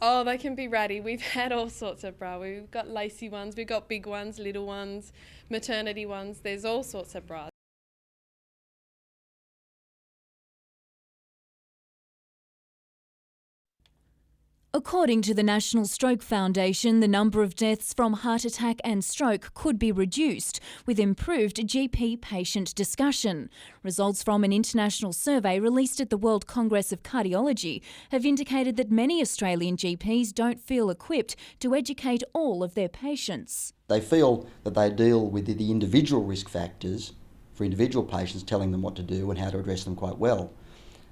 Oh, they can be ratty. We've had all sorts of bra. We've got lacy ones, we've got big ones, little ones, maternity ones. There's all sorts of bras. According to the National Stroke Foundation, the number of deaths from heart attack and stroke could be reduced with improved GP-patient discussion. Results from an international survey released at the World Congress of Cardiology have indicated that many Australian GPs don't feel equipped to educate all of their patients. They feel that they deal with the individual risk factors for individual patients, telling them what to do and how to address them quite well.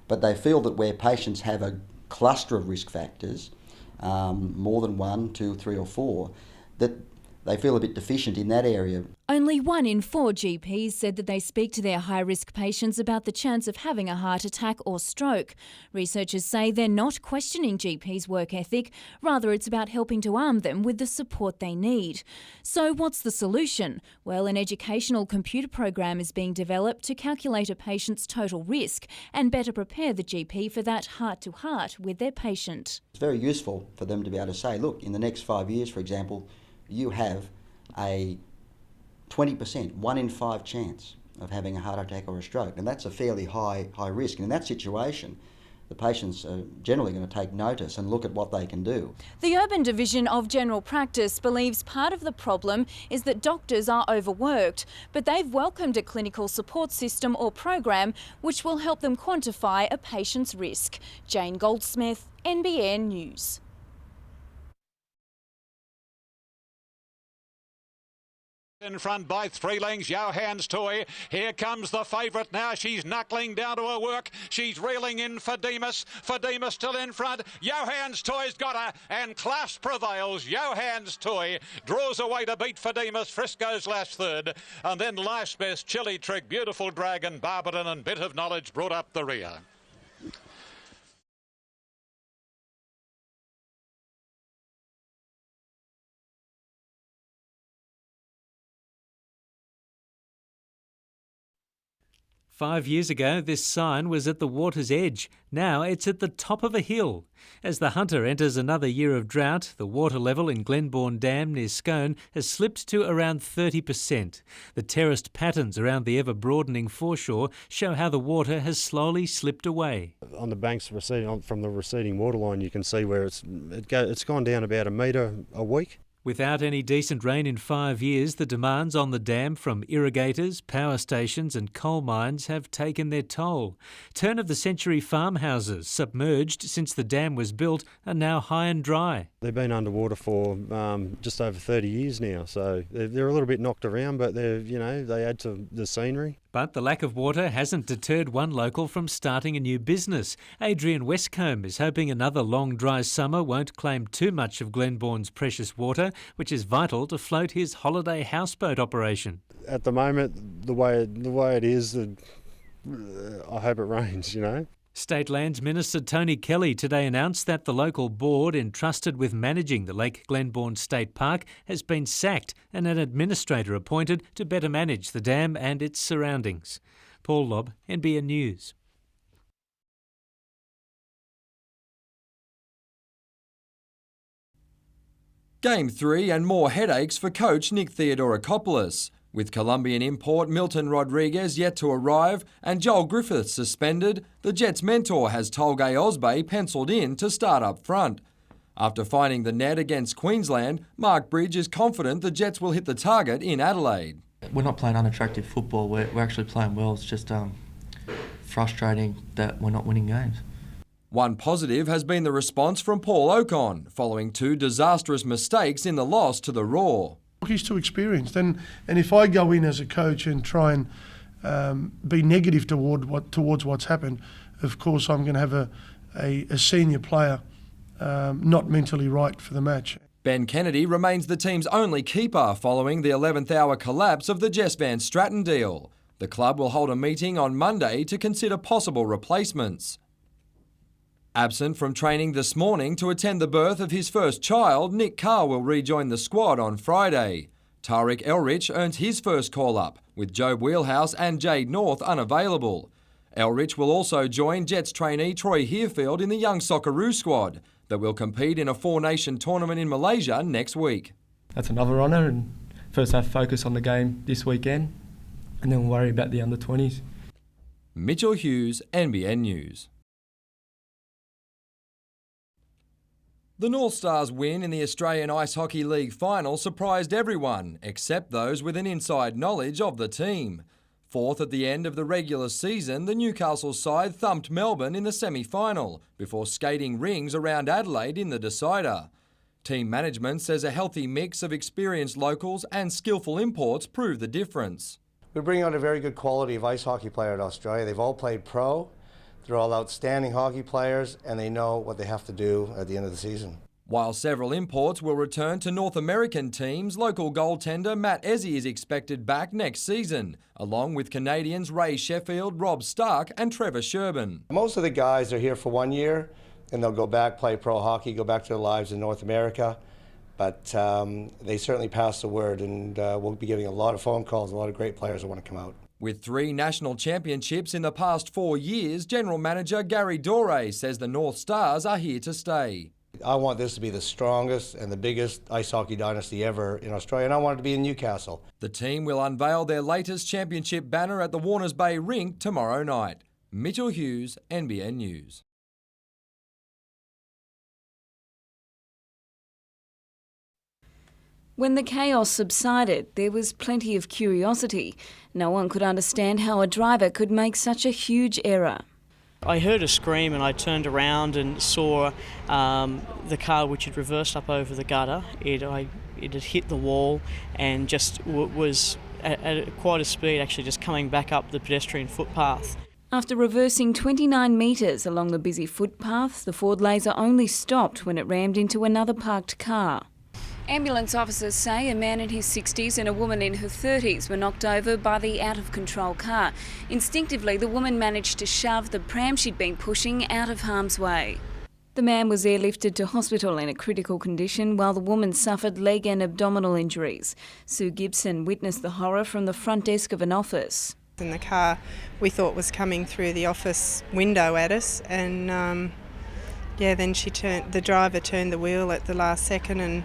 But they feel that where patients have a cluster of risk factors, more than 1, 2, 3 or 4, that they feel a bit deficient in that area. Only 1 in 4 GPs said that they speak to their high-risk patients about the chance of having a heart attack or stroke. Researchers say they're not questioning GPs' work ethic, rather it's about helping to arm them with the support they need. So what's the solution? Well, an educational computer program is being developed to calculate a patient's total risk and better prepare the GP for that heart-to-heart with their patient. It's very useful for them to be able to say, look, in the next 5 years, for example, you have a 20%, 1 in 5 chance of having a heart attack or a stroke, and that's a fairly high risk. And in that situation, the patients are generally going to take notice and look at what they can do. The Urban Division of General Practice believes part of the problem is that doctors are overworked, but they've welcomed a clinical support system or program which will help them quantify a patient's risk. Jane Goldsmith, NBN News. In front by 3 lengths, Johann's Toy. Here comes the favourite now. She's knuckling down to her work. She's reeling in for Demas. For Demas still in front. Johann's Toy's got her, and class prevails. Johann's Toy draws away to beat for Demas. Frisco's last third. And then Life's Best, Chili Trick, Beautiful Dragon, Barberton and Bit of Knowledge brought up the rear. Five years ago, this sign was at the water's edge. Now it's at the top of a hill. As the Hunter enters another year of drought, the water level in Glenbourne Dam near Scone has slipped to around 30%. The terraced patterns around the ever-broadening foreshore show how the water has slowly slipped away. On the banks from the receding waterline, you can see where it's gone down about 1 metre a week. Without any decent rain in 5 years, the demands on the dam from irrigators, power stations and coal mines have taken their toll. Turn-of-the-century farmhouses, submerged since the dam was built, are now high and dry. They've been underwater for just over 30 years now, so they're a little bit knocked around, but they add to the scenery. But the lack of water hasn't deterred one local from starting a new business. Adrian Westcombe is hoping another long, dry summer won't claim too much of Glenbourne's precious water, which is vital to float his holiday houseboat operation. At the moment, the way it is, I hope it rains, State Lands Minister Tony Kelly today announced that the local board entrusted with managing the Lake Glenbourne State Park has been sacked and an administrator appointed to better manage the dam and its surroundings. Paul Lobb, NBN News. Game 3 and more headaches for coach Nick Theodorakopoulos. With Colombian import Milton Rodriguez yet to arrive and Joel Griffiths suspended, the Jets' mentor has Tolgay Osbay penciled in to start up front. After finding the net against Queensland, Mark Bridge is confident the Jets will hit the target in Adelaide. We're not playing unattractive football, we're actually playing well. It's just frustrating that we're not winning games. One positive has been the response from Paul Ocon, following 2 disastrous mistakes in the loss to the Raw. He's too experienced, and if I go in as a coach and try and be negative towards what's happened, of course I'm going to have a senior player not mentally right for the match. Ben Kennedy remains the team's only keeper following the 11th hour collapse of the Jess Van Stratton deal. The club will hold a meeting on Monday to consider possible replacements. Absent from training this morning to attend the birth of his first child, Nick Carr will rejoin the squad on Friday. Tariq Elrich earns his first call-up, with Job Wheelhouse and Jade North unavailable. Elrich will also join Jets trainee Troy Hearfield in the Young Socceroo squad that will compete in a four-nation tournament in Malaysia next week. That's another honour, and first have focus on the game this weekend and then we'll worry about the under-20s. Mitchell Hughes, NBN News. The North Stars' win in the Australian Ice Hockey League final surprised everyone, except those with an inside knowledge of the team. Fourth at the end of the regular season, the Newcastle side thumped Melbourne in the semi-final before skating rings around Adelaide in the decider. Team management says a healthy mix of experienced locals and skillful imports proved the difference. We bring out a very good quality of ice hockey player in Australia. They've all played pro. They're all outstanding hockey players, and they know what they have to do at the end of the season. While several imports will return to North American teams, local goaltender Matt Ezzy is expected back next season, along with Canadians Ray Sheffield, Rob Stark and Trevor Sherbin. Most of the guys are here for 1 year, and they'll go back, play pro hockey, go back to their lives in North America. But they certainly pass the word, and we'll be getting a lot of phone calls, a lot of great players that want to come out. With 3 national championships in the past 4 years, General Manager Gary Torres says the North Stars are here to stay. I want this to be the strongest and the biggest ice hockey dynasty ever in Australia, and I want it to be in Newcastle. The team will unveil their latest championship banner at the Warners Bay Rink tomorrow night. Mitchell Hughes, NBN News. When the chaos subsided, there was plenty of curiosity. No one could understand how a driver could make such a huge error. I heard a scream and I turned around and saw the car which had reversed up over the gutter. It had hit the wall and just was at quite a speed, actually just coming back up the pedestrian footpath. After reversing 29 metres along the busy footpath, the Ford Laser only stopped when it rammed into another parked car. Ambulance officers say a man in his 60s and a woman in her 30s were knocked over by the out-of-control car. Instinctively, the woman managed to shove the pram she'd been pushing out of harm's way. The man was airlifted to hospital in a critical condition while the woman suffered leg and abdominal injuries. Sue Gibson witnessed the horror from the front desk of an office. In the car we thought was coming through the office window at us, and then the driver turned the wheel at the last second and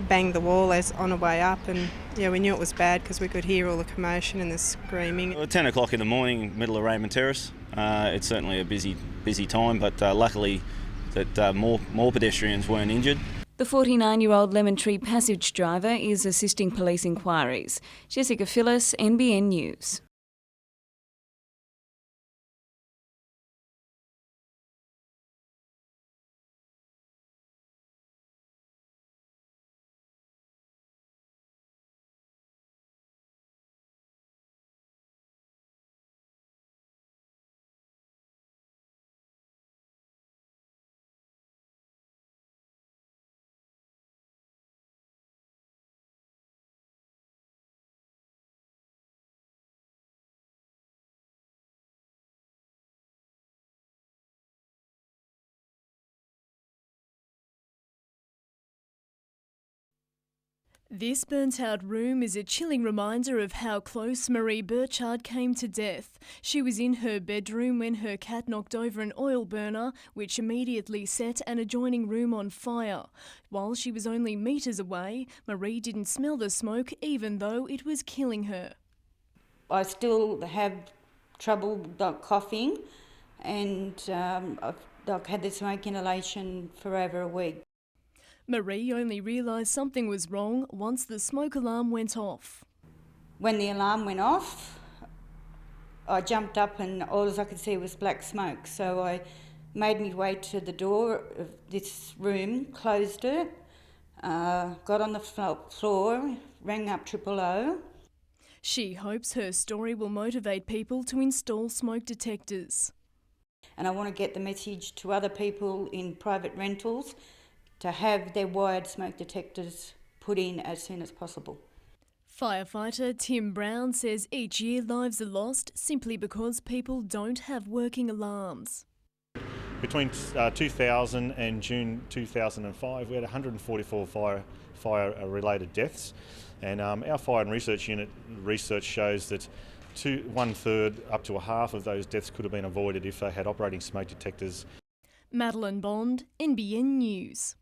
banged the wall as on her way up, and we knew it was bad because we could hear all the commotion and the screaming. 10 o'clock in the morning, middle of Raymond Terrace. It's certainly a busy time, but luckily that more pedestrians weren't injured. The 49-year-old Lemon Tree Passage driver is assisting police inquiries. Jessica Phyllis, NBN News. This burnt-out room is a chilling reminder of how close Marie Burchard came to death. She was in her bedroom when her cat knocked over an oil burner, which immediately set an adjoining room on fire. While she was only metres away, Marie didn't smell the smoke, even though it was killing her. I still have trouble coughing, and I've had the smoke inhalation for over a week. Marie only realised something was wrong once the smoke alarm went off. When the alarm went off, I jumped up and all I could see was black smoke. So I made me way to the door of this room, closed it, got on the floor, rang up 000. She hopes her story will motivate people to install smoke detectors. And I want to get the message to other people in private rentals to have their wired smoke detectors put in as soon as possible. Firefighter Tim Brown says each year lives are lost simply because people don't have working alarms. Between 2000 and June 2005, we had 144 fire-related deaths, and our fire and research unit research shows that 1/3 up to a half of those deaths could have been avoided if they had operating smoke detectors. Madeline Bond, NBN News.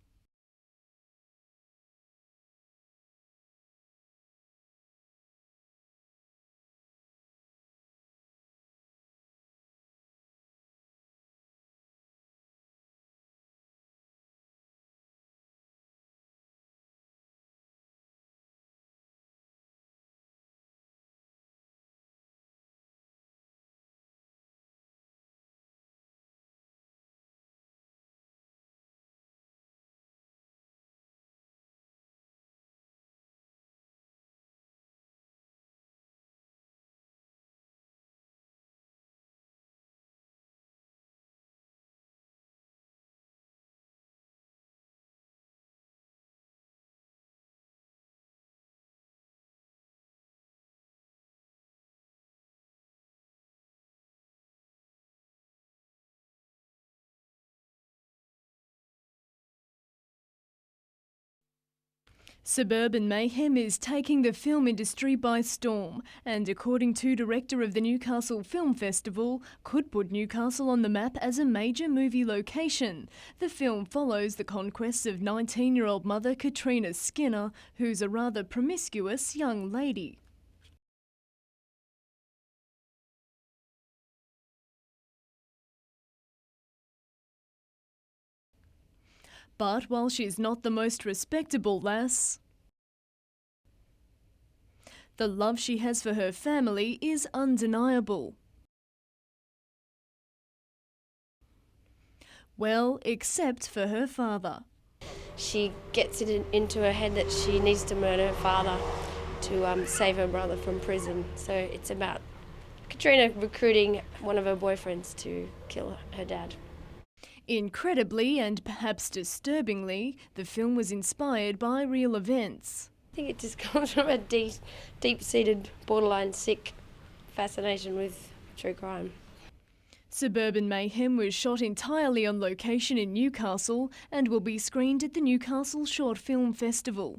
Suburban mayhem is taking the film industry by storm and, according to director of the Newcastle Film Festival, could put Newcastle on the map as a major movie location. The film follows the conquests of 19-year-old mother Katrina Skinner, who's a rather promiscuous young lady. But while she's not the most respectable lass, the love she has for her family is undeniable. Well, except for her father. She gets it into her head that she needs to murder her father to save her brother from prison. So it's about Katrina recruiting one of her boyfriends to kill her dad. Incredibly and perhaps disturbingly, the film was inspired by real events. I think it just comes from a deep-seated, borderline sick fascination with true crime. Suburban Mayhem was shot entirely on location in Newcastle and will be screened at the Newcastle Short Film Festival.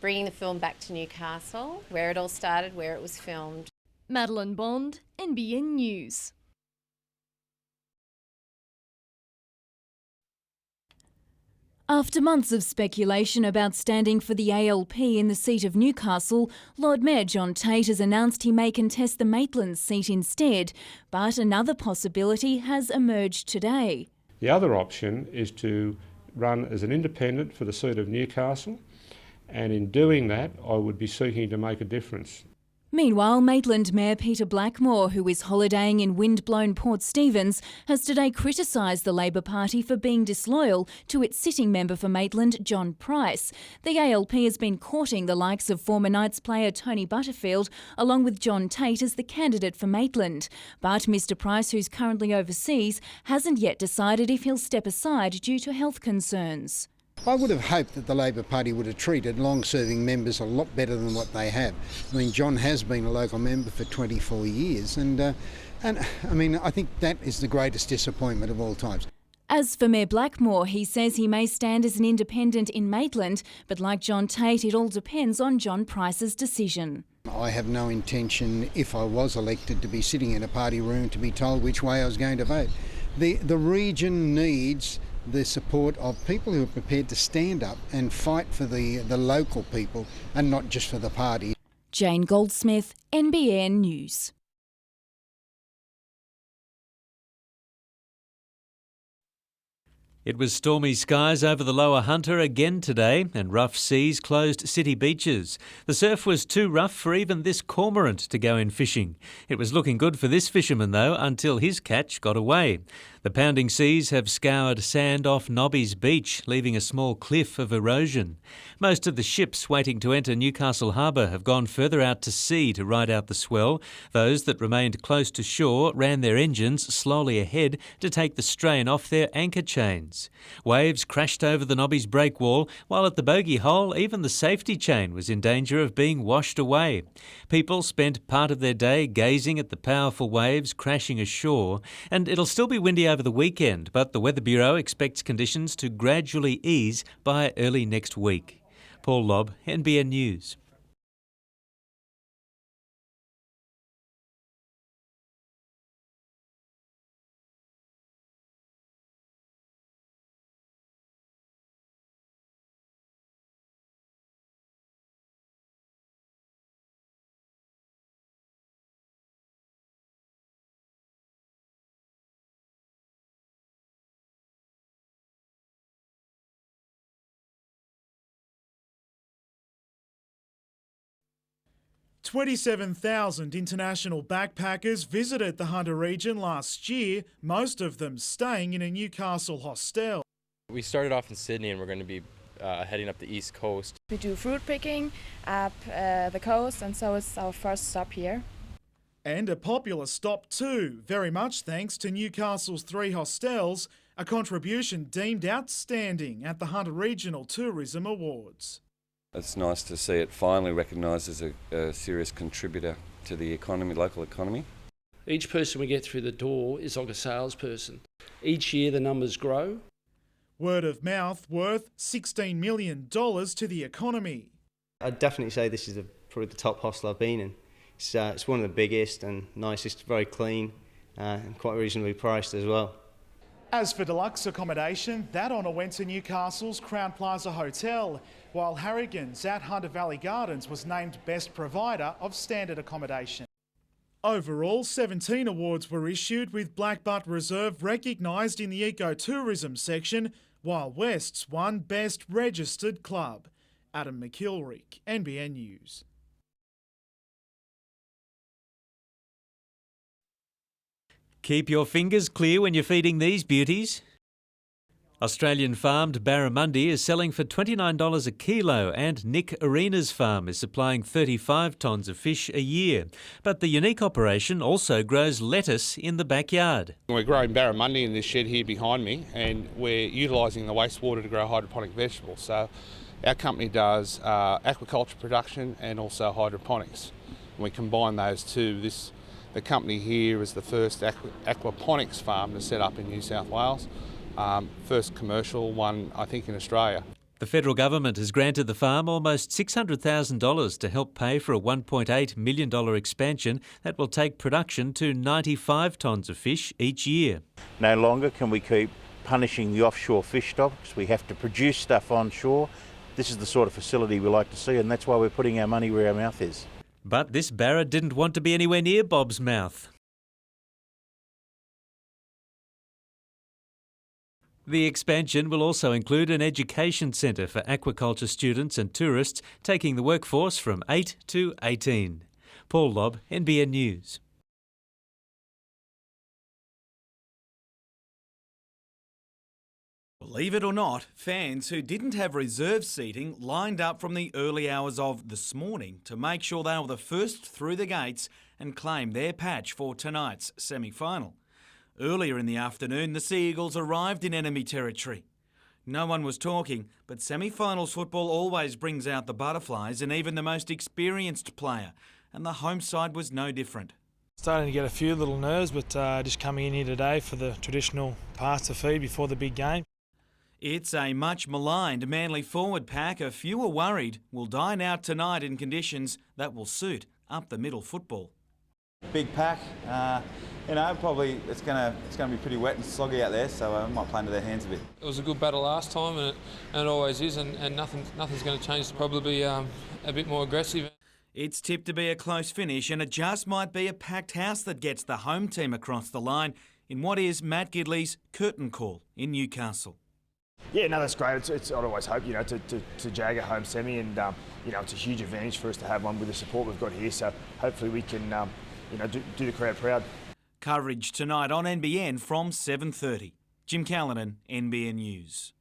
Bringing the film back to Newcastle, where it all started, where it was filmed. Madeline Bond, NBN News. After months of speculation about standing for the ALP in the seat of Newcastle, Lord Mayor John Tate has announced he may contest the Maitland seat instead, but another possibility has emerged today. The other option is to run as an independent for the seat of Newcastle, and in doing that I would be seeking to make a difference. Meanwhile, Maitland Mayor Peter Blackmore, who is holidaying in wind-blown Port Stephens, has today criticised the Labor Party for being disloyal to its sitting member for Maitland, John Price. The ALP has been courting the likes of former Knights player Tony Butterfield, along with John Tate as the candidate for Maitland. But Mr Price, who's currently overseas, hasn't yet decided if he'll step aside due to health concerns. I would have hoped that the Labor Party would have treated long-serving members a lot better than what they have. I mean, John has been a local member for 24 years and I mean, I think that is the greatest disappointment of all times. As for Mayor Blackmore, he says he may stand as an independent in Maitland, but like John Tate, it all depends on John Price's decision. I have no intention, if I was elected, to be sitting in a party room to be told which way I was going to vote. The region needs the support of people who are prepared to stand up and fight for the local people and not just for the party. Jane Goldsmith, NBN News. It was stormy skies over the Lower Hunter again today and rough seas closed city beaches. The surf was too rough for even this cormorant to go in fishing. It was looking good for this fisherman though until his catch got away. The pounding seas have scoured sand off Nobby's beach, leaving a small cliff of erosion. Most of the ships waiting to enter Newcastle Harbour have gone further out to sea to ride out the swell. Those that remained close to shore ran their engines slowly ahead to take the strain off their anchor chains. Waves crashed over the Nobby's breakwall, while at the bogey hole even the safety chain was in danger of being washed away. People spent part of their day gazing at the powerful waves crashing ashore, and it'll still be windy over the weekend, but the Weather Bureau expects conditions to gradually ease by early next week. Paul Lobb, NBN News. 27,000 international backpackers visited the Hunter region last year, most of them staying in a Newcastle hostel. We started off in Sydney and we're going to be heading up the east coast. We do fruit picking up the coast, and so it's our first stop here. And a popular stop too, very much thanks to Newcastle's 3 hostels, a contribution deemed outstanding at the Hunter Regional Tourism Awards. It's nice to see it finally recognised as a serious contributor to the economy, local economy. Each person we get through the door is like a salesperson. Each year the numbers grow. Word of mouth worth $16 million to the economy. I'd definitely say this is probably the top hostel I've been in. It's one of the biggest and nicest, very clean and quite reasonably priced as well. As for deluxe accommodation, that honour went to Newcastle's Crown Plaza Hotel, while Harrigan's at Hunter Valley Gardens was named Best Provider of Standard Accommodation. Overall, 17 awards were issued, with Blackbutt Reserve recognised in the ecotourism section, while West's won Best Registered Club. Adam McKilrick, NBN News. Keep your fingers clear when you're feeding these beauties. Australian farmed barramundi is selling for $29 a kilo, and Nick Arena's farm is supplying 35 tonnes of fish a year. But the unique operation also grows lettuce in the backyard. We're growing barramundi in this shed here behind me, and we're utilising the wastewater to grow hydroponic vegetables. So our company does aquaculture production and also hydroponics. And we combine those two. The company here is the first aquaponics farm to set up in New South Wales. First commercial one, I think, in Australia. The federal government has granted the farm almost $600,000 to help pay for a $1.8 million expansion that will take production to 95 tonnes of fish each year. No longer can we keep punishing the offshore fish stocks. We have to produce stuff onshore. This is the sort of facility we like to see, and that's why we're putting our money where our mouth is. But this barra didn't want to be anywhere near Bob's mouth. The expansion will also include an education centre for aquaculture students and tourists, taking the workforce from 8 to 18. Paul Lobb, NBN News. Believe it or not, fans who didn't have reserve seating lined up from the early hours of this morning to make sure they were the first through the gates and claim their patch for tonight's semi-final. Earlier in the afternoon, the Sea Eagles arrived in enemy territory. No one was talking, but semi-finals football always brings out the butterflies and even the most experienced player, and the home side was no different. Starting to get a few little nerves, but just coming in here today for the traditional pasta feed before the big game. It's a much maligned Manly forward pack. A few are worried will dine out tonight in conditions that will suit up the middle football. Big pack, probably it's going to be pretty wet and soggy out there, so I might play into their hands a bit. It was a good battle last time, and it always is, and nothing's going to change. Probably a bit more aggressive. It's tipped to be a close finish, and it just might be a packed house that gets the home team across the line in what is Matt Gidley's curtain call in Newcastle. Yeah, no, that's great. I'd always hope, to jag a home semi, and it's a huge advantage for us to have one with the support we've got here. So hopefully we can, do the crowd proud. Coverage tonight on NBN from 7:30. Jim Callanan, NBN News.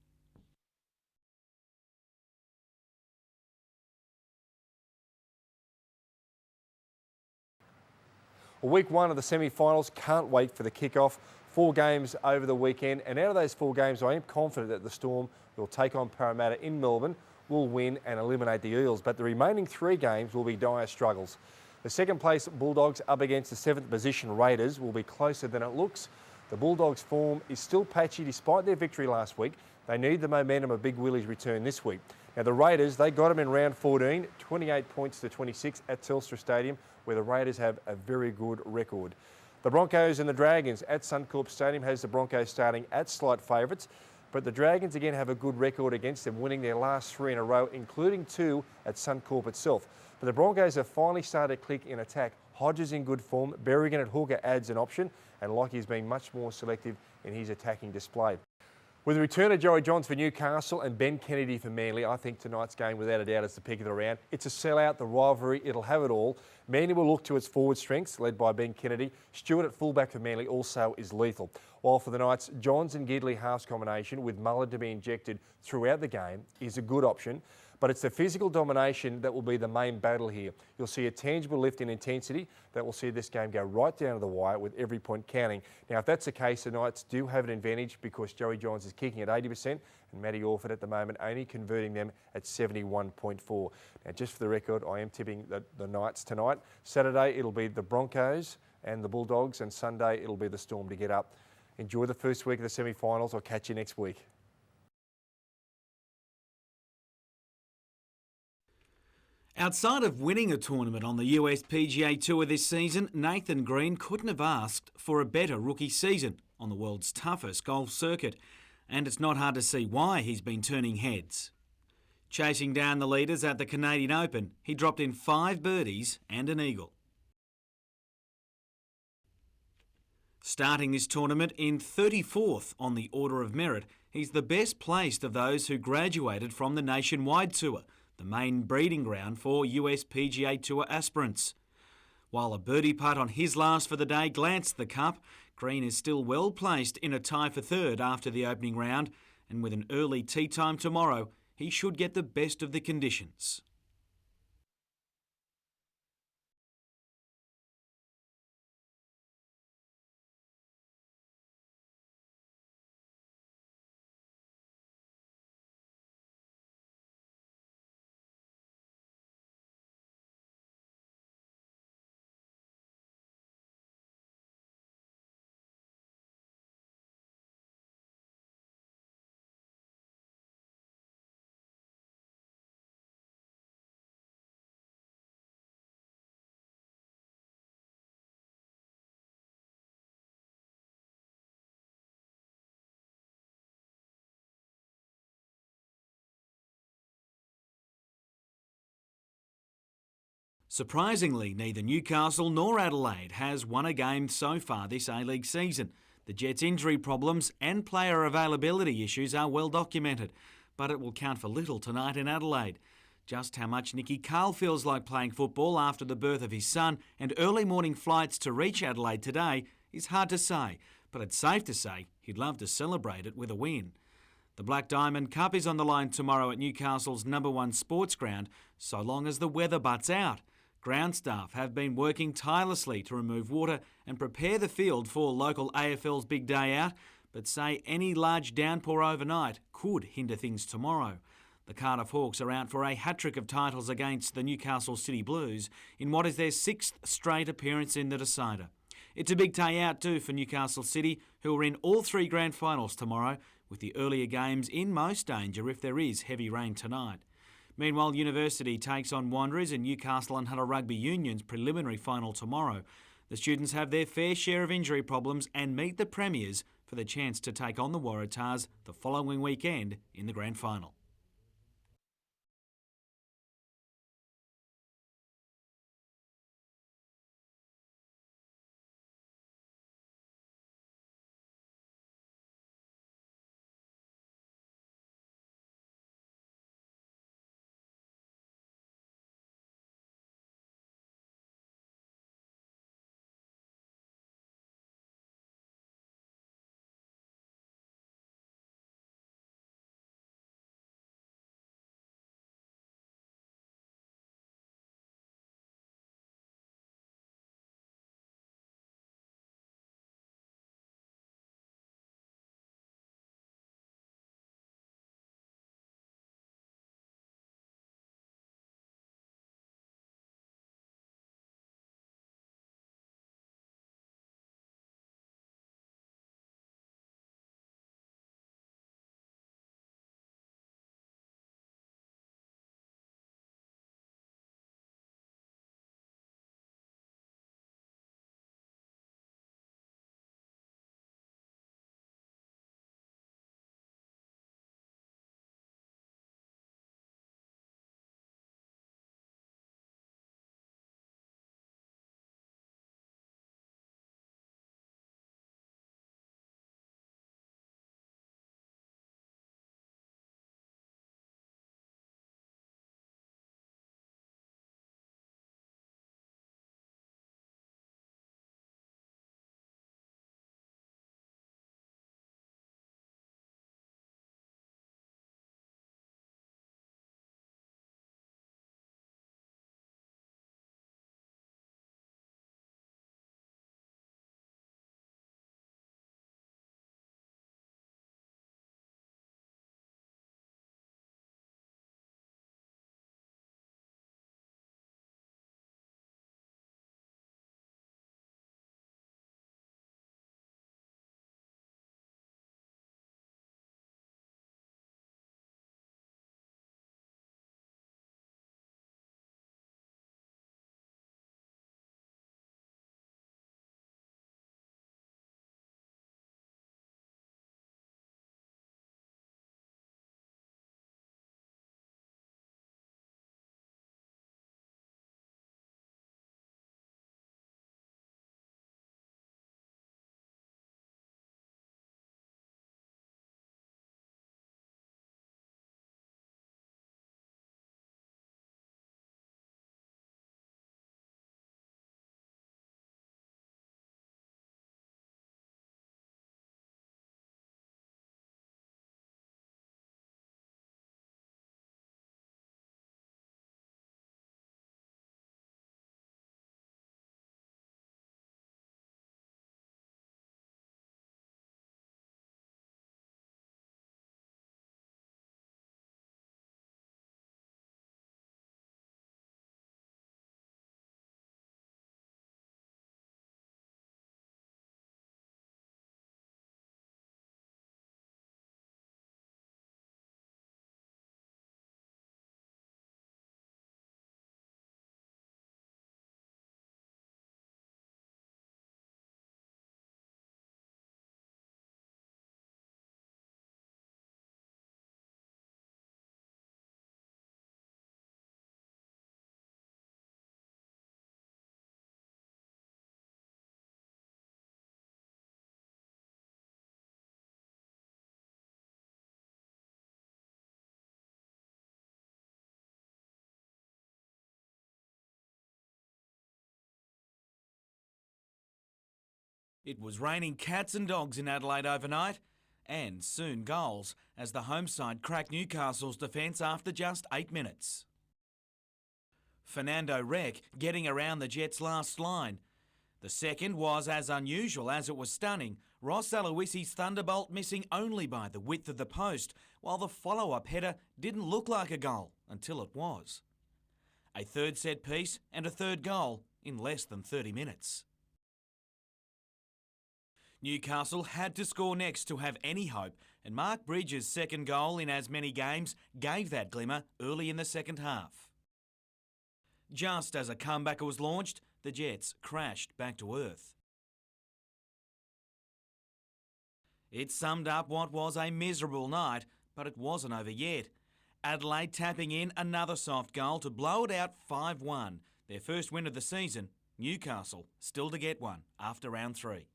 Well, week one of the semi-finals, can't wait for the kick-off. 4 games over the weekend, and out of those 4 games, I am confident that the Storm will take on Parramatta in Melbourne, will win and eliminate the Eels. But the remaining 3 games will be dire struggles. The second place Bulldogs up against the 7th position Raiders will be closer than it looks. The Bulldogs' form is still patchy despite their victory last week. They need the momentum of Big Willie's return this week. Now the Raiders, they got them in round 14, 28 points to 26 at Telstra Stadium, where the Raiders have a very good record. The Broncos and the Dragons at Suncorp Stadium has the Broncos starting at slight favourites, but the Dragons again have a good record against them, winning their last 3 in a row, including 2 at Suncorp itself. But the Broncos have finally started to click in attack. Hodges in good form, Berrigan at hooker adds an option, and Lockie's been much more selective in his attacking display. With the return of Joey Johns for Newcastle and Ben Kennedy for Manly, I think tonight's game, without a doubt, is the pick of the round. It's a sellout, the rivalry, it'll have it all. Manly will look to its forward strengths, led by Ben Kennedy. Stewart at fullback for Manly also is lethal. While for the Knights, Johns and Gidley halves combination with Mullard to be injected throughout the game is a good option. But it's the physical domination that will be the main battle here. You'll see a tangible lift in intensity that will see this game go right down to the wire with every point counting. Now, if that's the case, the Knights do have an advantage because Joey Johns is kicking at 80% and Matty Orford at the moment only converting them at 71.4. Now, just for the record, I am tipping the Knights tonight. Saturday, it'll be the Broncos and the Bulldogs, and Sunday, it'll be the Storm to get up. Enjoy the first week of the semi-finals. I'll catch you next week. Outside of winning a tournament on the US PGA Tour this season, Nathan Green couldn't have asked for a better rookie season on the world's toughest golf circuit, and it's not hard to see why he's been turning heads. Chasing down the leaders at the Canadian Open, he dropped in 5 birdies and an eagle. Starting this tournament in 34th on the order of merit, he's the best placed of those who graduated from the Nationwide Tour, the main breeding ground for US PGA Tour aspirants. While a birdie putt on his last for the day glanced the cup, Green is still well placed in a tie for third after the opening round, and with an early tee time tomorrow, he should get the best of the conditions. Surprisingly, neither Newcastle nor Adelaide has won a game so far this A-League season. The Jets' injury problems and player availability issues are well documented, but it will count for little tonight in Adelaide. Just how much Nicky Carl feels like playing football after the birth of his son and early morning flights to reach Adelaide today is hard to say, but it's safe to say he'd love to celebrate it with a win. The Black Diamond Cup is on the line tomorrow at Newcastle's #1 sports ground, so long as the weather butts out. Ground staff have been working tirelessly to remove water and prepare the field for local AFL's big day out, but say any large downpour overnight could hinder things tomorrow. The Cardiff Hawks are out for a hat-trick of titles against the Newcastle City Blues in what is their 6th straight appearance in the decider. It's a big day out too for Newcastle City, who are in all 3 grand finals tomorrow, with the earlier games in most danger if there is heavy rain tonight. Meanwhile, University takes on Wanderers in Newcastle and Hunter Rugby Union's preliminary final tomorrow. The students have their fair share of injury problems and meet the Premiers for the chance to take on the Waratahs the following weekend in the grand final. It was raining cats and dogs in Adelaide overnight, and soon goals as the home side cracked Newcastle's defence after just 8 minutes. Fernando Rec getting around the Jets' last line. The second was as unusual as it was stunning. Ross Aloisi's thunderbolt missing only by the width of the post, while the follow-up header didn't look like a goal until it was. A third set piece and a third goal in less than 30 minutes. Newcastle had to score next to have any hope, and Mark Bridges' second goal in as many games gave that glimmer early in the second half. Just as a comeback was launched, the Jets crashed back to earth. It summed up what was a miserable night, but it wasn't over yet. Adelaide tapping in another soft goal to blow it out 5-1. Their first win of the season. Newcastle still to get one after round 3.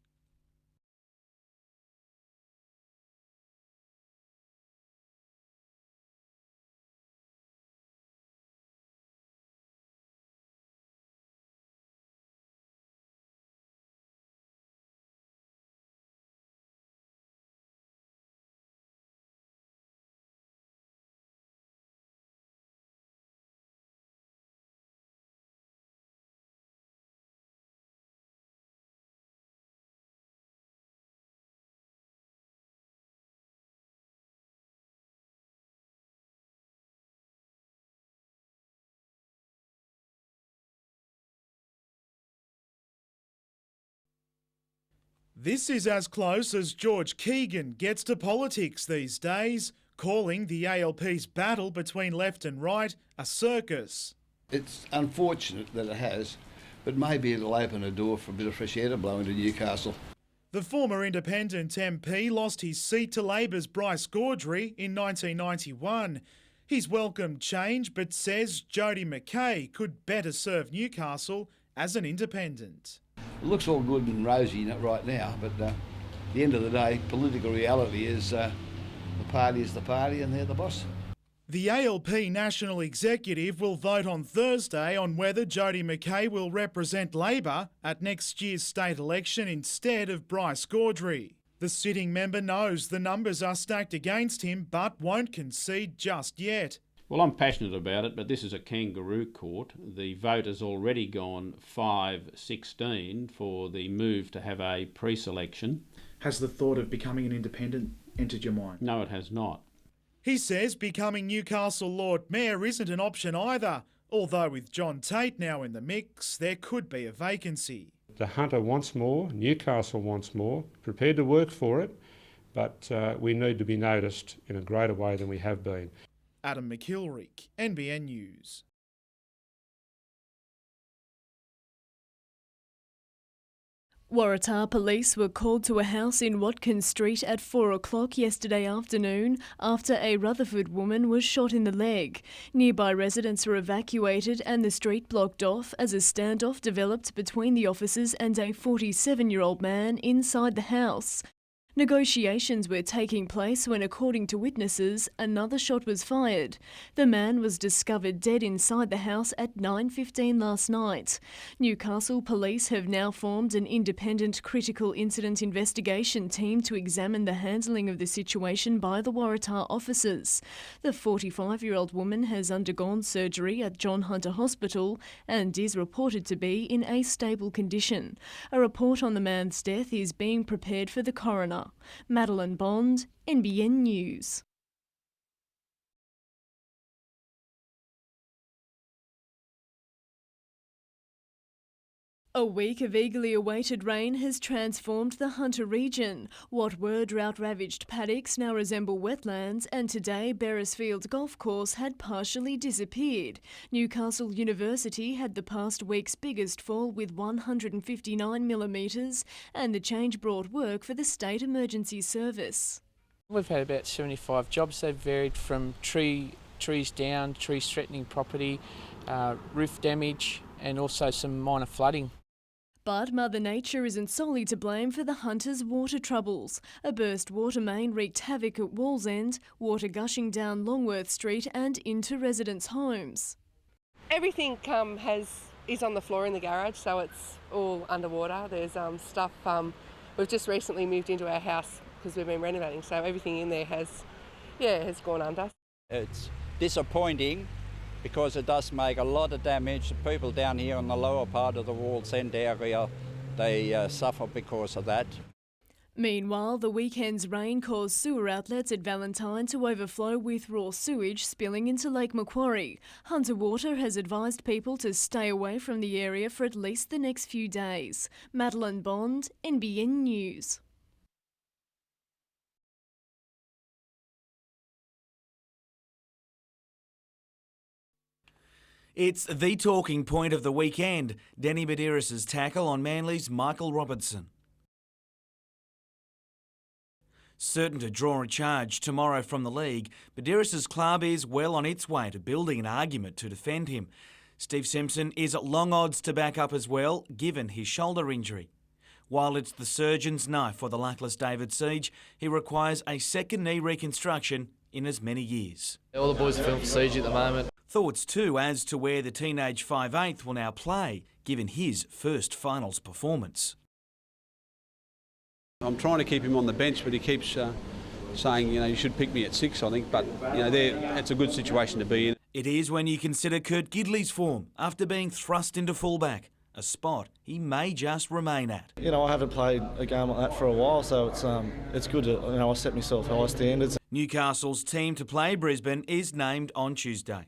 This is as close as George Keegan gets to politics these days, calling the ALP's battle between left and right a circus. It's unfortunate that it has, but maybe it'll open a door for a bit of fresh air to blow into Newcastle. The former independent MP lost his seat to Labor's Bryce Gaudry in 1991. He's welcomed change but says Jody McKay could better serve Newcastle as an independent. It looks all good and rosy right now, but at the end of the day, political reality is the party is the party and they're the boss. The ALP National Executive will vote on Thursday on whether Jody McKay will represent Labor at next year's state election instead of Bryce Gaudry. The sitting member knows the numbers are stacked against him but won't concede just yet. Well, I'm passionate about it, but this is a kangaroo court. The vote has already gone 5-16 for the move to have a pre-selection. Has the thought of becoming an independent entered your mind? No, it has not. He says becoming Newcastle Lord Mayor isn't an option either, although with John Tate now in the mix, there could be a vacancy. The Hunter wants more, Newcastle wants more, prepared to work for it, but we need to be noticed in a greater way than we have been. Adam McKilrick, NBN News. Waratah police were called to a house in Watkins Street at 4 o'clock yesterday afternoon after a Rutherford woman was shot in the leg. Nearby residents were evacuated and the street blocked off as a standoff developed between the officers and a 47-year-old man inside the house. Negotiations were taking place when, according to witnesses, another shot was fired. The man was discovered dead inside the house at 9:15 last night. Newcastle police have now formed an independent critical incident investigation team to examine the handling of the situation by the Waratah officers. The 45-year-old woman has undergone surgery at John Hunter Hospital and is reported to be in a stable condition. A report on the man's death is being prepared for the coroner. Madeline Bond, NBN News. A week of eagerly awaited rain has transformed the Hunter region. What were drought-ravaged paddocks now resemble wetlands, and today Beresfield Golf Course had partially disappeared. Newcastle University had the past week's biggest fall with 159 millimetres, and the change brought work for the State Emergency Service. We've had about 75 jobs. They've varied from trees down, trees threatening property, roof damage, and also some minor flooding. But Mother Nature isn't solely to blame for the Hunters' water troubles. A burst water main wreaked havoc at Wallsend, water gushing down Longworth Street and into residents' homes. Everything is on the floor in the garage, so it's all underwater. There's stuff we've just recently moved into our house because we've been renovating, so everything in there has gone under. It's disappointing because it does make a lot of damage. The people down here on the lower part of the Wall's End area, they suffer because of that. Meanwhile, the weekend's rain caused sewer outlets at Valentine to overflow with raw sewage spilling into Lake Macquarie. Hunter Water has advised people to stay away from the area for at least the next few days. Madeline Bond, NBN News. It's the talking point of the weekend. Danny Medeiros' tackle on Manly's Michael Robertson. Certain to draw a charge tomorrow from the league, Medeiros' club is well on its way to building an argument to defend him. Steve Simpson is at long odds to back up as well, given his shoulder injury. While it's the surgeon's knife for the luckless David Siege, he requires a second knee reconstruction in as many years. All the boys are feeling for Siege at the moment. Thoughts too as to where the teenage 5'8" will now play, given his first finals performance. I'm trying to keep him on the bench, but he keeps saying, you should pick me at 6, I think. But, it's a good situation to be in. It is when you consider Kurt Gidley's form after being thrust into fullback, a spot he may just remain at. I haven't played a game like that for a while, so it's good to, I set myself high standards. Newcastle's team to play Brisbane is named on Tuesday.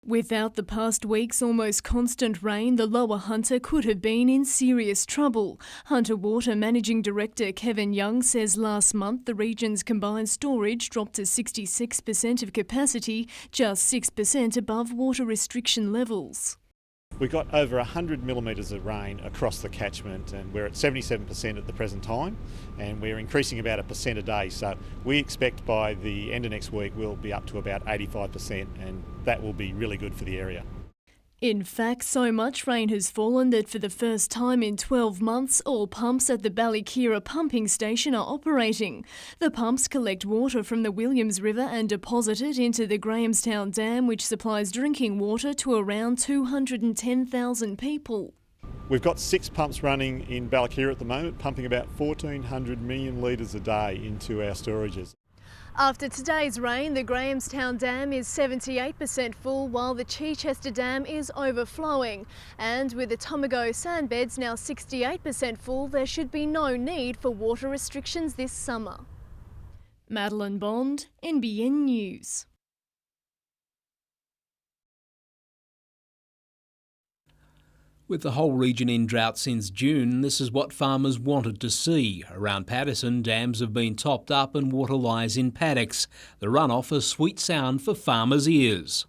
Without the past week's almost constant rain, the Lower Hunter could have been in serious trouble. Hunter Water Managing Director Kevin Young says last month the region's combined storage dropped to 66% of capacity, just 6% above water restriction levels. We got over 100 millimetres of rain across the catchment, and we're at 77% at the present time, and we're increasing about 1% a day. So we expect by the end of next week we'll be up to about 85%, and that will be really good for the area. In fact, so much rain has fallen that for the first time in 12 months, all pumps at the Ballykeera pumping station are operating. The pumps collect water from the Williams River and deposit it into the Grahamstown Dam, which supplies drinking water to around 210,000 people. We've got 6 pumps running in Ballykeera at the moment, pumping about 1,400 million litres a day into our storages. After today's rain, the Grahamstown Dam is 78% full, while the Chichester Dam is overflowing. And with the Tomago sandbeds now 68% full, there should be no need for water restrictions this summer. Madeline Bond, NBN News. With the whole region in drought since June, this is what farmers wanted to see. Around Paterson, dams have been topped up and water lies in paddocks. The runoff a sweet sound for farmers' ears.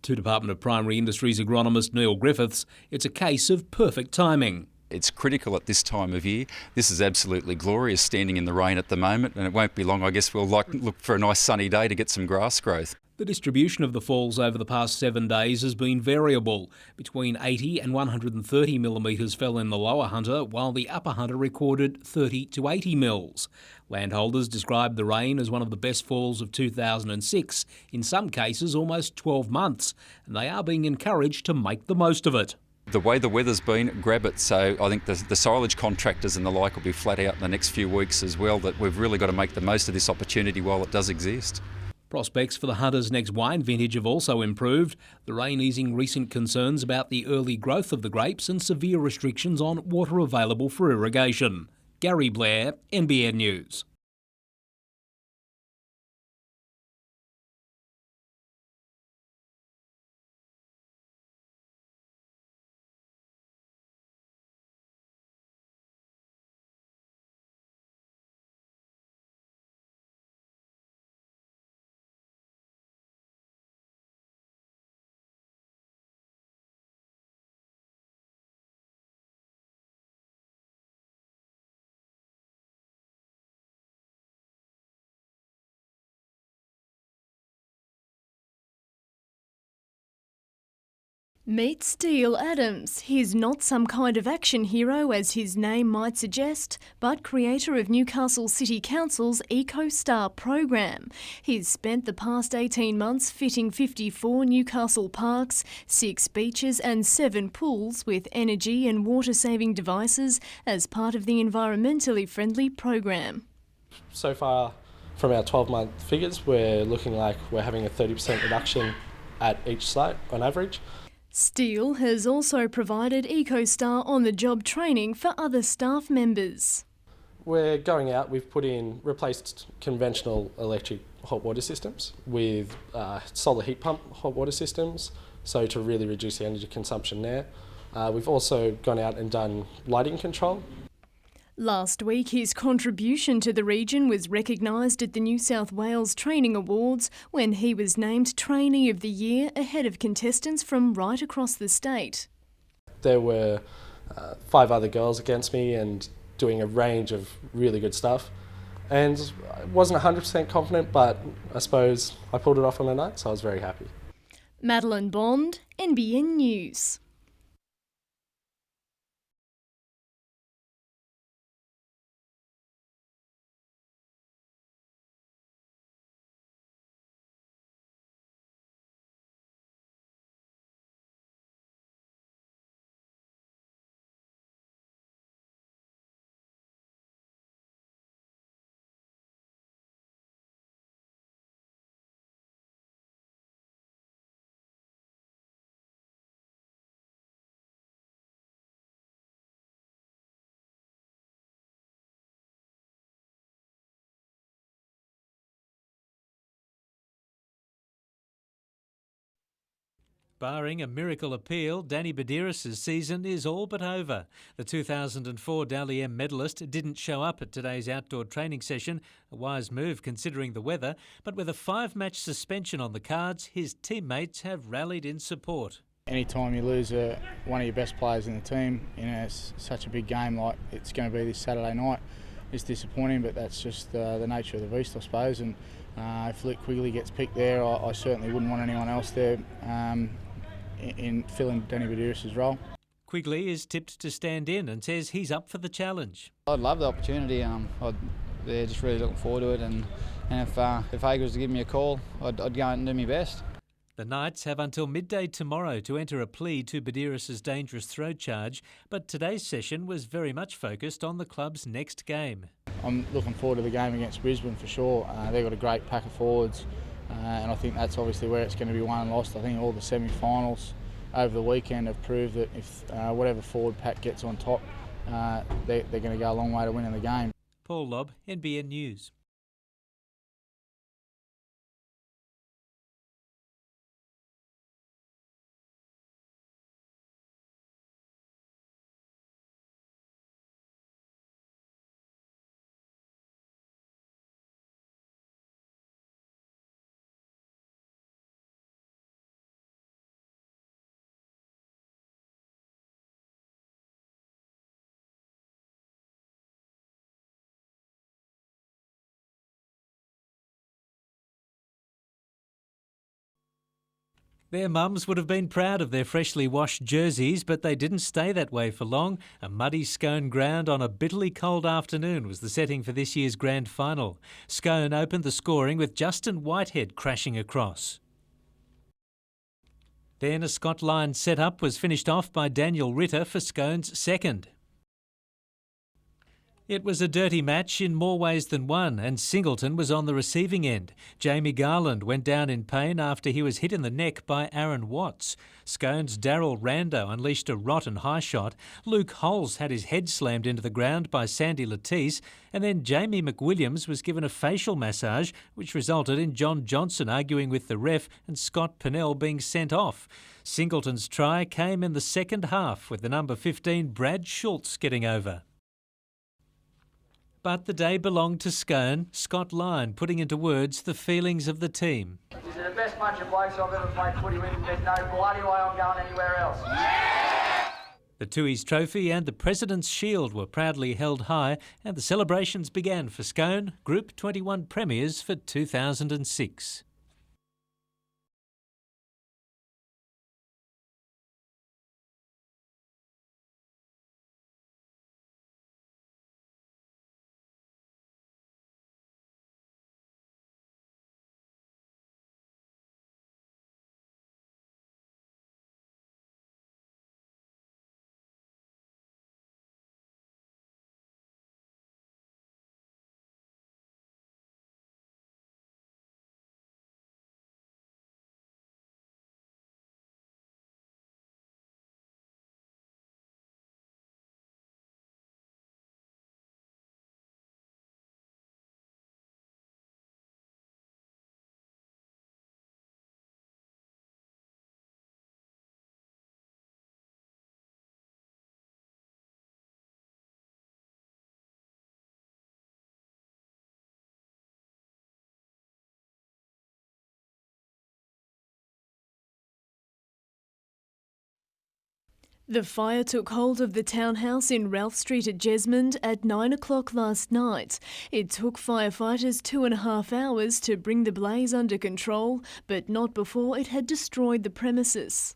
To Department of Primary Industries agronomist Neil Griffiths, it's a case of perfect timing. It's critical at this time of year. This is absolutely glorious standing in the rain at the moment, and it won't be long, I guess we'll look for a nice sunny day to get some grass growth. The distribution of the falls over the past 7 days has been variable. Between 80 and 130 millimetres fell in the lower Hunter, while the upper Hunter recorded 30 to 80 mils. Landholders described the rain as one of the best falls of 2006, in some cases almost 12 months, and they are being encouraged to make the most of it. The way the weather's been, grab it. So I think the silage contractors and the like will be flat out in the next few weeks as well, that we've really got to make the most of this opportunity while it does exist. Prospects for the Hunter's next wine vintage have also improved, the rain easing recent concerns about the early growth of the grapes and severe restrictions on water available for irrigation. Gary Blair, NBN News. Meet Steele Adams. He's not some kind of action hero, as his name might suggest, but creator of Newcastle City Council's EcoStar program. He's spent the past 18 months fitting 54 Newcastle parks, 6 beaches and 7 pools with energy and water-saving devices as part of the environmentally friendly program. So far, from our 12-month figures, we're looking like we're having a 30% reduction at each site on average. Steele has also provided EcoStar on-the-job training for other staff members. We're going out, we've replaced conventional electric hot water systems with solar heat pump hot water systems, so to really reduce the energy consumption there. We've also gone out and done lighting control. Last week, his contribution to the region was recognised at the New South Wales Training Awards when he was named Trainee of the Year ahead of contestants from right across the state. There were 5 other girls against me and doing a range of really good stuff. And I wasn't 100% confident, but I suppose I pulled it off on the night, so I was very happy. Madeline Bond, NBN News. Barring a miracle appeal, Danny Badiris' season is all but over. The 2004 Dally M medalist didn't show up at today's outdoor training session, a wise move considering the weather, but with a 5-match suspension on the cards, his teammates have rallied in support. Anytime you lose one of your best players in the team in such a big game like it's going to be this Saturday night, it's disappointing, but that's just the nature of the beast, I suppose. And if Luke Quigley gets picked there, I certainly wouldn't want anyone else there in filling Danny Badiris' role. Quigley is tipped to stand in and says he's up for the challenge. I'd love the opportunity. They're just really looking forward to it, and if Hager was to give me a call, I'd go out and do my best. The Knights have until midday tomorrow to enter a plea to Badiris' dangerous throw charge, but today's session was very much focused on the club's next game. I'm looking forward to the game against Brisbane for sure. They've got a great pack of forwards, and I think that's obviously where it's going to be won and lost. I think all the semi-finals over the weekend have proved that if whatever forward pack gets on top, they're going to go a long way to winning the game. Paul Lobb, NBN News. Their mums would have been proud of their freshly washed jerseys, but they didn't stay that way for long. A muddy Scone ground on a bitterly cold afternoon was the setting for this year's grand final. Scone opened the scoring with Justin Whitehead crashing across. Then a Scott line set-up was finished off by Daniel Ritter for Scone's second. It was a dirty match in more ways than one, and Singleton was on the receiving end. Jamie Garland went down in pain after he was hit in the neck by Aaron Watts. Scone's Daryl Rando unleashed a rotten high shot. Luke Holes had his head slammed into the ground by Sandy Latisse, and then Jamie McWilliams was given a facial massage, which resulted in John Johnson arguing with the ref and Scott Pennell being sent off. Singleton's try came in the second half, with the number 15 Brad Schultz getting over. But the day belonged to Scone, Scott Lyon putting into words the feelings of the team. These are the best bunch of blokes I've ever played footy with. There's no bloody way I'm going anywhere else. The Tooheys Trophy and the President's Shield were proudly held high, and the celebrations began for Scone, Group 21 premiers for 2006. The fire took hold of the townhouse in Ralph Street at Jesmond at 9 o'clock last night. It took firefighters 2.5 hours to bring the blaze under control, but not before it had destroyed the premises.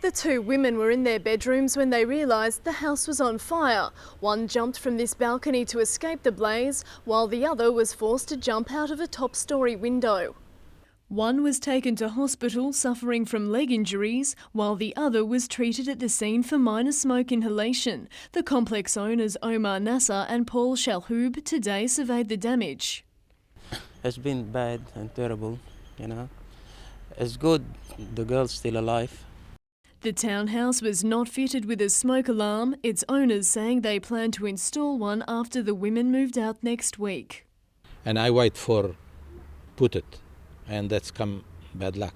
The two women were in their bedrooms when they realised the house was on fire. One jumped from this balcony to escape the blaze, while the other was forced to jump out of a top-storey window. One was taken to hospital suffering from leg injuries, while the other was treated at the scene for minor smoke inhalation. The complex owners Omar Nasser and Paul Shalhoub today surveyed the damage. It's been bad and terrible, you know. It's good the girl's still alive. The townhouse was not fitted with a smoke alarm, its owners saying they plan to install one after the women moved out next week. And I wait for put it. And that's come bad luck.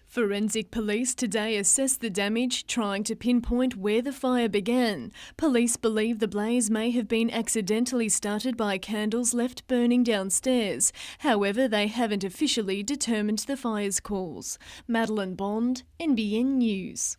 Forensic police today assessed the damage, trying to pinpoint where the fire began. Police believe the blaze may have been accidentally started by candles left burning downstairs. However, they haven't officially determined the fire's cause. Madeline Bond, NBN News.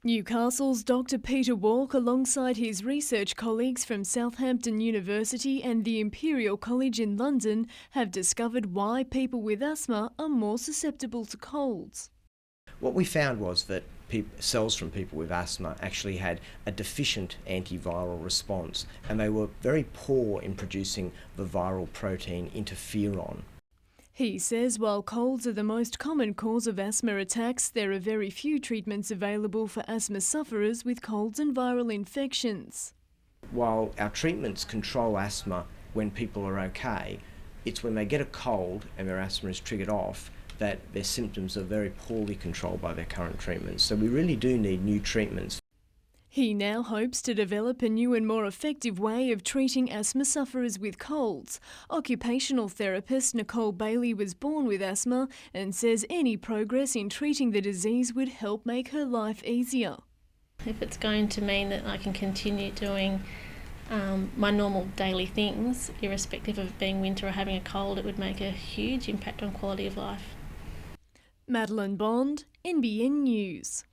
Newcastle's Dr. Peter Walk, alongside his research colleagues from Southampton University and the Imperial College in London, have discovered why people with asthma are more susceptible to colds. What we found was that cells from people with asthma actually had a deficient antiviral response, and they were very poor in producing the viral protein interferon. He says while colds are the most common cause of asthma attacks, there are very few treatments available for asthma sufferers with colds and viral infections. While our treatments control asthma when people are okay, it's when they get a cold and their asthma is triggered off that their symptoms are very poorly controlled by their current treatments. So we really do need new treatments. He now hopes to develop a new and more effective way of treating asthma sufferers with colds. Occupational therapist Nicole Bailey was born with asthma and says any progress in treating the disease would help make her life easier. If it's going to mean that I can continue doing my normal daily things, irrespective of it being winter or having a cold, it would make a huge impact on quality of life. Madeline Bond, NBN News.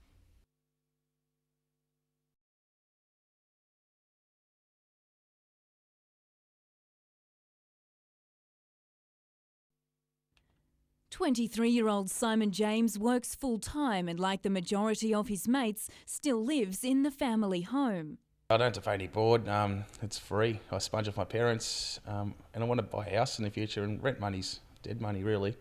"23-year-old Simon James works full-time and, like the majority of his mates, still lives in the family home. I don't have to pay any board, it's free. I sponge off my parents and I want to buy a house in the future, and rent money's dead money really.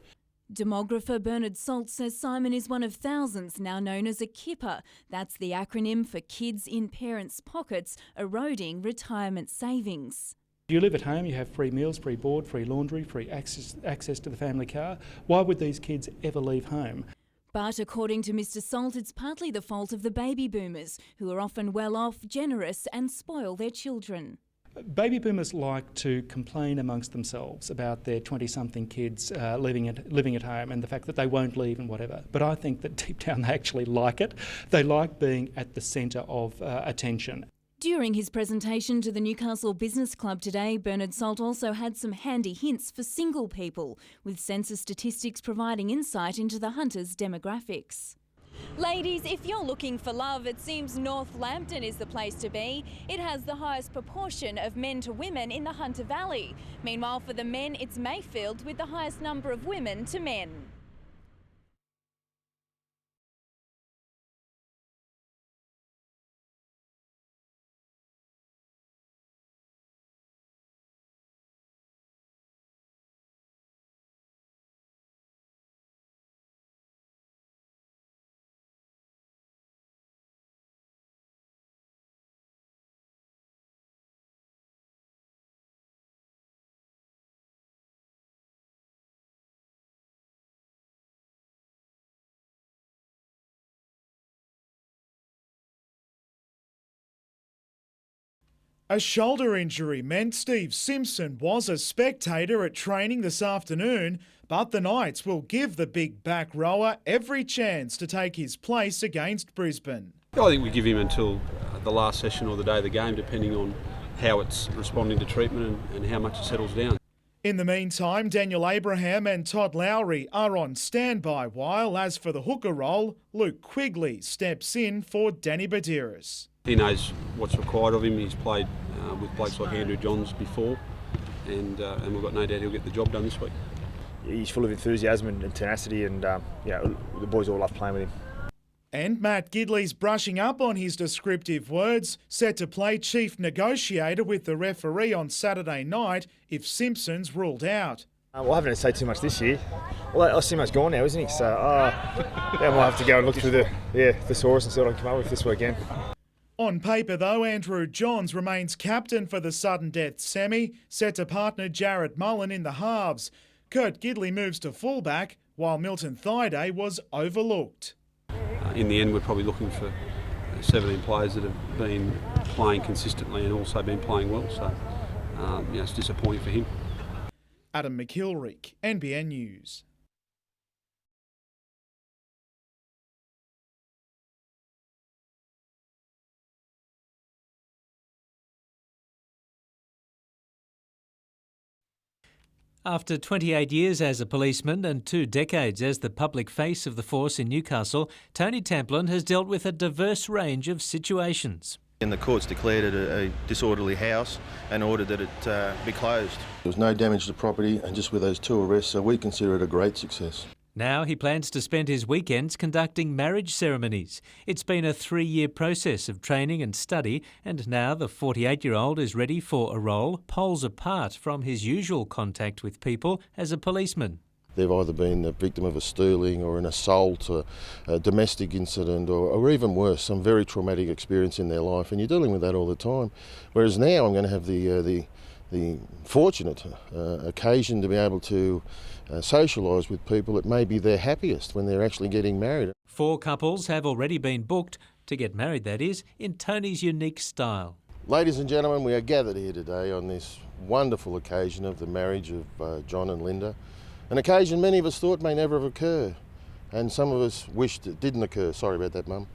Demographer Bernard Salt says Simon is one of thousands now known as a kipper. That's the acronym for Kids in Parents' Pockets, eroding retirement savings. You live at home, you have free meals, free board, free laundry, free access to the family car. Why would these kids ever leave home? But according to Mr Salt, it's partly the fault of the baby boomers, who are often well off, generous and spoil their children. Baby boomers like to complain amongst themselves about their 20-something kids living at home and the fact that they won't leave and whatever. But I think that deep down they actually like it. They like being at the centre of attention. During his presentation to the Newcastle Business Club today, Bernard Salt also had some handy hints for single people, with census statistics providing insight into the hunters' demographics. Ladies, if you're looking for love, it seems North Lambton is the place to be. It has the highest proportion of men to women in the Hunter Valley. Meanwhile, for the men, it's Mayfield with the highest number of women to men. A shoulder injury meant Steve Simpson was a spectator at training this afternoon, but the Knights will give the big back rower every chance to take his place against Brisbane. I think we give him until the last session or the day of the game, depending on how it's responding to treatment and how much it settles down. In the meantime, Daniel Abraham and Todd Lowry are on standby, while as for the hooker role, Luke Quigley steps in for Danny Badiris. He knows what's required of him. He's played with blokes like Andrew Johns before, and we've got no doubt he'll get the job done this week. He's full of enthusiasm and tenacity, and the boys all love playing with him. And Matt Gidley's brushing up on his descriptive words, set to play chief negotiator with the referee on Saturday night if Simpson's ruled out. Well, I haven't had to say too much this year. Well, Simo's gone now, isn't he? So I might have to go and look through the thesaurus and see what I can come up with this weekend. On paper, though, Andrew Johns remains captain for the sudden death semi, set to partner Jarrett Mullen in the halves. Kurt Gidley moves to fullback, while Milton Thaiday was overlooked. In the end, we're probably looking for 17 players that have been playing consistently and also been playing well. So, it's disappointing for him. Adam McIlwright, NBN News. After 28 years as a policeman and 2 decades as the public face of the force in Newcastle, Tony Tamplin has dealt with a diverse range of situations. And the courts declared it a disorderly house and ordered that it be closed. There was no damage to property, and just with those 2 arrests, so we consider it a great success. Now he plans to spend his weekends conducting marriage ceremonies. It's been a 3-year process of training and study, and now the 48-year-old is ready for a role poles apart from his usual contact with people as a policeman. They've either been the victim of a stealing or an assault, or a domestic incident, or even worse, some very traumatic experience in their life, and you're dealing with that all the time. Whereas now I'm going to have the fortunate occasion to be able to socialise with people at maybe their happiest when they're actually getting married. 4 couples have already been booked, to get married that is, in Tony's unique style. Ladies and gentlemen, we are gathered here today on this wonderful occasion of the marriage of John and Linda, an occasion many of us thought may never have occurred, and some of us wished it didn't occur. Sorry about that, Mum.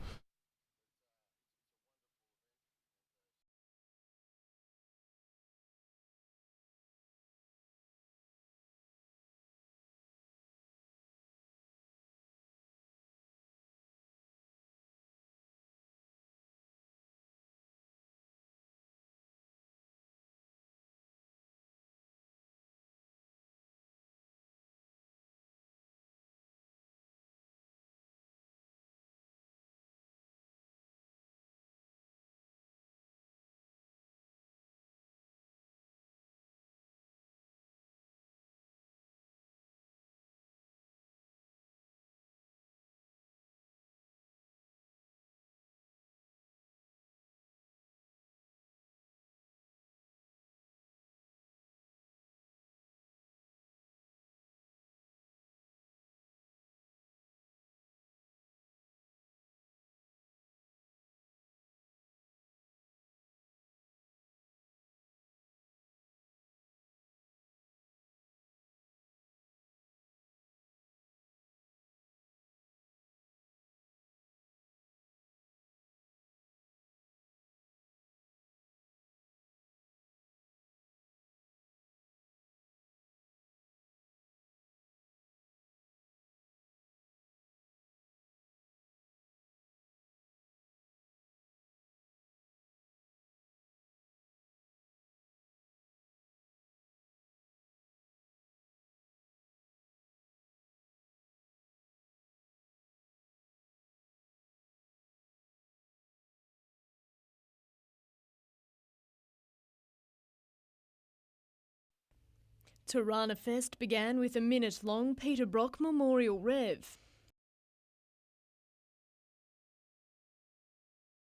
Tirana Fest began with a minute-long Peter Brock Memorial Rev.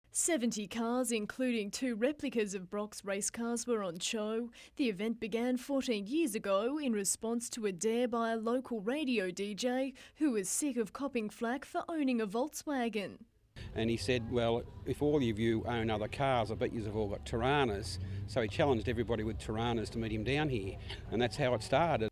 70 cars, including 2 replicas of Brock's race cars, were on show. The event began 14 years ago in response to a dare by a local radio DJ who was sick of copping flack for owning a Volkswagen. And he said, well, if all of you own other cars, I bet you've all got Tiranas. So he challenged everybody with Tiranas to meet him down here. And that's how it started.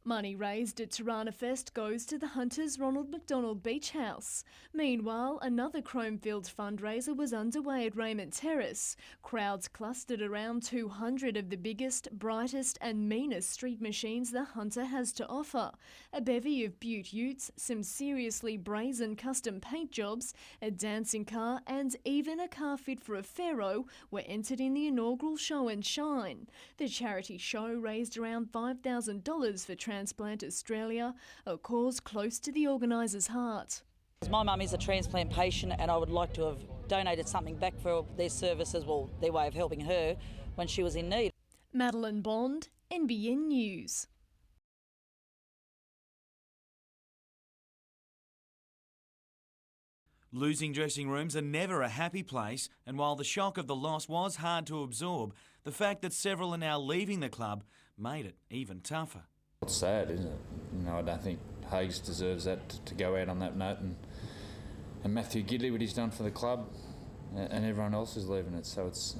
Money raised at Tirana Fest goes to the Hunters Ronald McDonald Beach House. Meanwhile, another Chromefield fundraiser was underway at Raymond Terrace. Crowds clustered around 200 of the biggest, brightest and meanest street machines the Hunter has to offer. A bevy of Butte utes, some seriously brazen custom paint jobs, a dancing car and even a car fit for a pharaoh were entered in the inaugural show and shine. The charity show raised around $5,000 for Transplant Australia, a cause close to the organisers' heart. My mum is a transplant patient and I would like to have donated something back for their services, well, their way of helping her when she was in need. Madeline Bond, NBN News. Losing dressing rooms are never a happy place, and while the shock of the loss was hard to absorb, the fact that several are now leaving the club made it even tougher. It's sad, isn't it? You know, I don't think Hayes deserves that to go out on that note, and Matthew Gidley, what he's done for the club, and everyone else is leaving it. So it's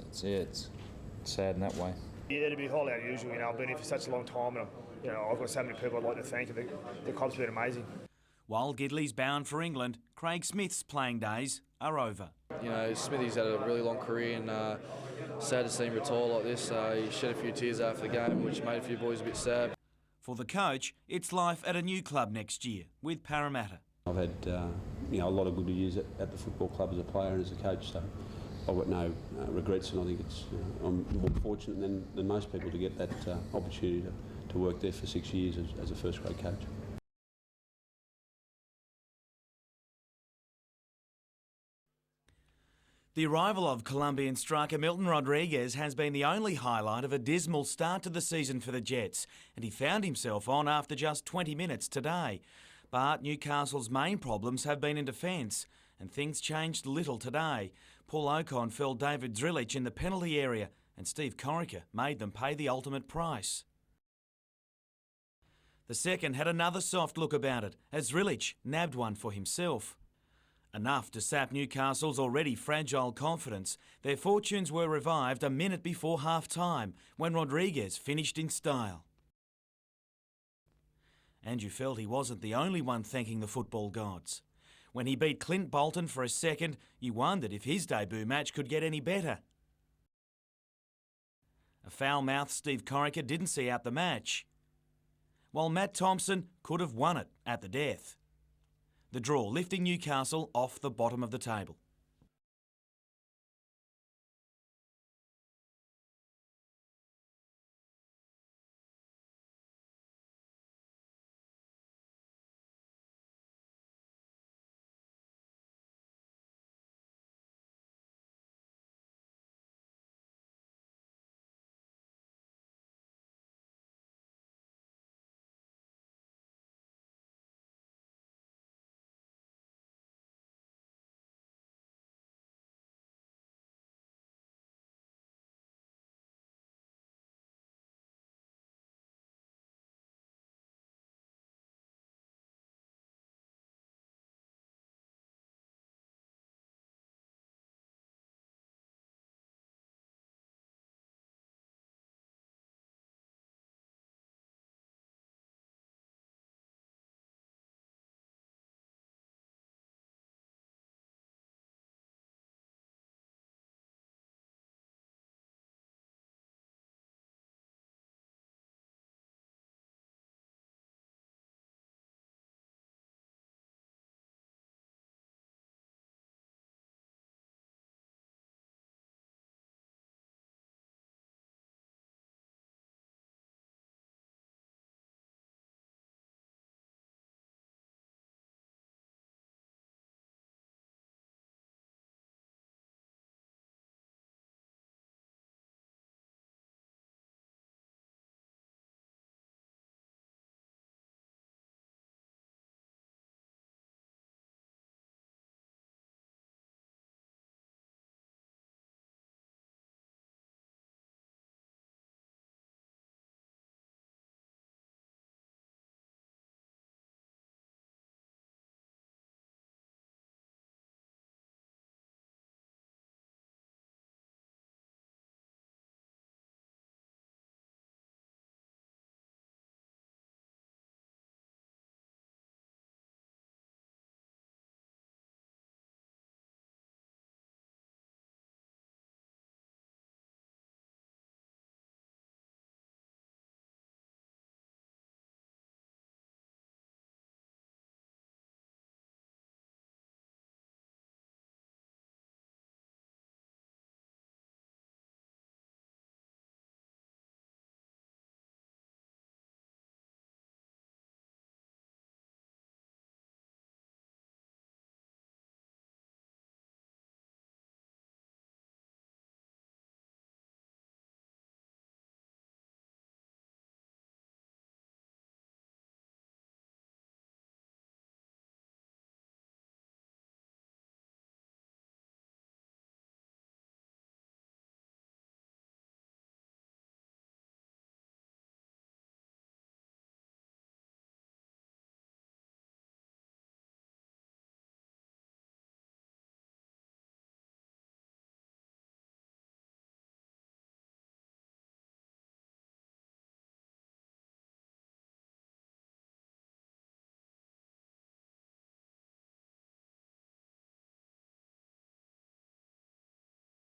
sad in that way. Yeah, it'd be highly unusual. You know, I've been here for such a long time, and I've got so many people I'd like to thank. The club's been amazing. While Gidley's bound for England, Craig Smith's playing days are over. You know, Smithy's had a really long career, and sad to see him retire like this. He shed a few tears after the game, which made a few boys a bit sad. For the coach, it's life at a new club next year with Parramatta. I've had a lot of good years at the football club as a player and as a coach, so I've got no regrets, and I think I'm more fortunate than most people to get that opportunity to work there for 6 years as a first-grade coach. The arrival of Colombian striker Milton Rodriguez has been the only highlight of a dismal start to the season for the Jets, and he found himself on after just 20 minutes today. But Newcastle's main problems have been in defence, and things changed little today. Paul Ocon felled David Drilic in the penalty area, and Steve Corica made them pay the ultimate price. The second had another soft look about it, as Drilic nabbed one for himself. Enough to sap Newcastle's already fragile confidence. Their fortunes were revived a minute before half-time, when Rodriguez finished in style. And you felt he wasn't the only one thanking the football gods. When he beat Clint Bolton for a second, you wondered if his debut match could get any better. A foul-mouthed Steve Corica didn't see out the match, while Matt Thompson could have won it at the death. The draw lifting Newcastle off the bottom of the table.